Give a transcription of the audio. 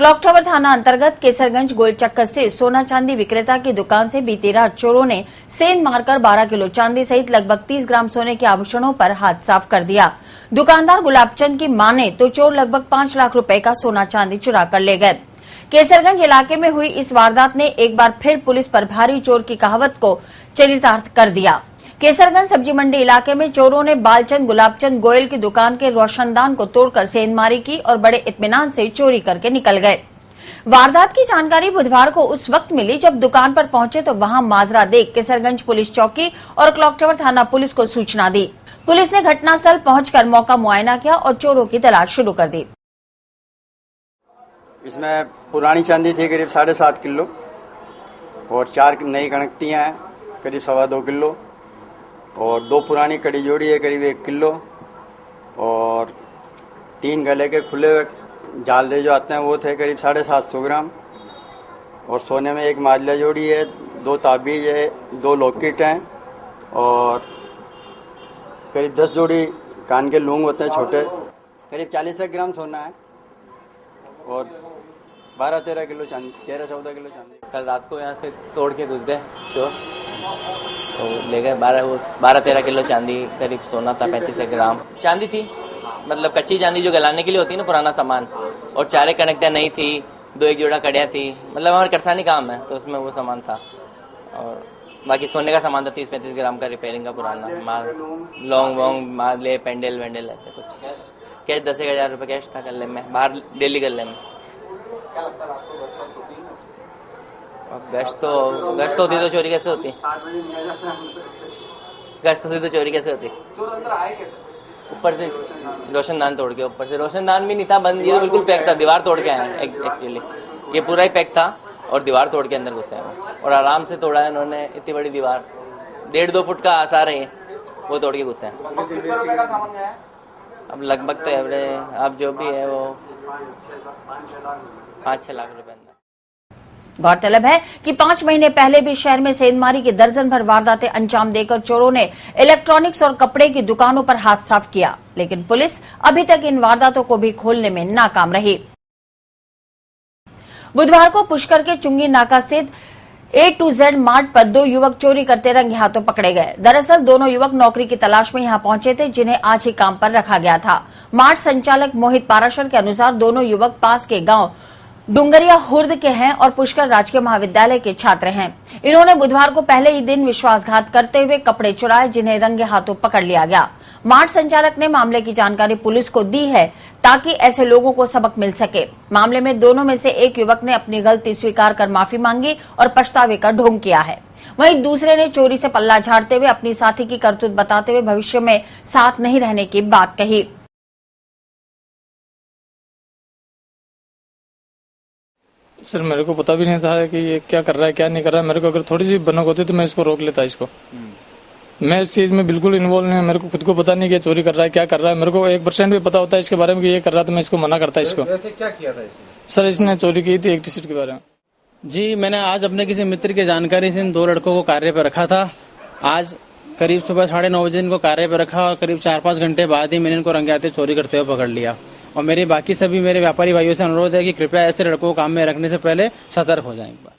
Clock tower थाना अंतर्गत केसरगंज गोलचक्कर से सोना चांदी विक्रेता की दुकान से बीती रात चोरों ने सेंध मारकर 12 किलो चांदी सहित लगभग 30 ग्राम सोने के आभूषणों पर हाथ साफ कर दिया। दुकानदार गुलाबचंद की माने तो चोर लगभग 5 लाख रुपए का सोना चांदी चुरा कर ले गए। केसरगंज इलाके में हुई इस वारदात ने एक बार फिर पुलिस पर भारी चोर की कहावत को चरितार्थ कर दिया। केसरगंज सब्जी मंडी इलाके में चोरों ने बालचंद गुलाबचंद गोयल की दुकान के रोशनदान को तोड़कर सेंधमारी की और बड़े इत्मीनान से चोरी करके निकल गए। वारदात की जानकारी बुधवार को उस वक्त मिली जब दुकान पर पहुंचे तो वहां माजरा देख केसरगंज पुलिस चौकी और क्लॉक टावर थाना पुलिस को सूचना दी। पुलिस ने घटनास्थल पहुंचकर मौका मुआयना किया और चोरों की तलाश शुरू कर दी। इसमें पुरानी चांदी थी करीब 7.5 किलो और 4 नई कणकतियां हैं करीब 2.25 किलो और 2 पुरानी कड़ी जोड़ी है करीब 1 किलो और 3 गले के खुले हुए जालरे जो आते हैं वो थे करीब 750 ग्राम और सोने में 1 माजला जोड़ी है, 2 ताबीज है, 2 लॉकेट हैं और करीब 10 जोड़ी कान के लूंग होते हैं छोटे। करीब 40 ग्राम सोना है और 12-13 किलो चांदी, 13-14 किलो चांदी। कल रात को यहाँ से तोड़ के घुस गए चोर, तो ले गए 12-13 किलो चांदी, करीब सोना था 35 ग्राम चांदी थी, मतलब कच्ची चांदी जो गलाने के लिए होती है ना, पुराना सामान, और 4 कनकतियाँ नहीं थी, 2 जोड़ा कड़ियाँ थी, मतलब हमारा करसानी काम है तो उसमें वो सामान था और बाकी सोने का सामान था 30-35 ग्राम का रिपेयरिंग का पुराना माल, लौंग वोंग माले, पेंडल वेंडल ऐसे कुछ। कैश 10,000 रुपये कैश था गले में, बाहर डेली गले में। क्या लगता है आपको गश्त होती है? गश्त होती तो चोरी कैसे होती? गश्त होती तो चोरी कैसे होती? चोर अंदर आए कैसे? ऊपर से रोशनदान तोड़ के, ऊपर से रोशनदान भी नहीं था बंद, ये बिल्कुल पैक था, दीवार तोड़ के आए एक्चुअली, ये पूरा ही पैक था और दीवार तोड़ के अंदर घुसे हैं और आराम से तोड़ा है इन्होंने, इतनी बड़ी दीवार 1.5-2 फुट का आसार है, वो तोड़ के घुसे हैं। अब लगभग तो एवरेज अब जो भी है वो 5-6 लाख रुपए। गौरतलब है कि 5 महीने पहले भी शहर में सेंधमारी की दर्जन भर वारदातें अंजाम देकर चोरों ने इलेक्ट्रॉनिक्स और कपड़े की दुकानों पर हाथ साफ किया, लेकिन पुलिस अभी तक इन वारदातों को भी खोलने में नाकाम रही। बुधवार को पुष्कर के चुंगी नाका स्थित A to Z मार्ट पर 2 युवक चोरी करते रंगे हाथों पकड़े गए। दरअसल दोनों युवक नौकरी की तलाश में यहां पहुंचे थे, जिन्हें आज ही काम पर रखा गया था। मार्ट संचालक मोहित पाराशर के अनुसार दोनों युवक पास के गांव डुंगरिया हुर्द के हैं और पुष्कर राजकीय महाविद्यालय के छात्र हैं। इन्होंने बुधवार को पहले ही दिन विश्वासघात करते हुए कपड़े चुराए, जिन्हें रंगे हाथों पकड़ लिया गया। मार्ट संचालक ने मामले की जानकारी पुलिस को दी है ताकि ऐसे लोगों को सबक मिल सके। मामले में दोनों में से एक युवक ने अपनी गलती स्वीकार कर माफी मांगी और पछतावे का ढोंग किया है। वहीं दूसरे ने चोरी से पल्ला झाड़ते हुए अपनी साथी की करतूत बताते हुए भविष्य में साथ नहीं रहने की बात कही। सर मेरे को पता भी नहीं था कि ये क्या कर रहा है क्या नहीं कर रहा है। मेरे को अगर थोड़ी सी भनक होती तो मैं इसको रोक लेता। इसको मैं इस चीज में बिल्कुल इन्वॉल्व नहीं है। मेरे को खुद को पता नहीं कि चोरी कर रहा है क्या कर रहा है। मेरे को 1% भी पता होता है इसके बारे में कि ये कर रहा है तो मैं इसको मना करता इसको। वैसे क्या किया था इसने? सर इसने चोरी की थी एक टी शर्ट के बारे में। जी मैंने आज अपने किसी मित्र की जानकारी से इन 2 लड़कों को कार्य पर रखा था। आज करीब सुबह 9:30 बजे इनको कार्य पर रखा और करीब 4-5 घंटे बाद ही मैंने इनको रंगे हाथ चोरी करते हुए पकड़ लिया। और मेरी बाकी सभी मेरे व्यापारी भाइयों से अनुरोध है कि कृपया ऐसे लड़कों को काम में रखने से पहले सतर्क हो जाएं एक बार।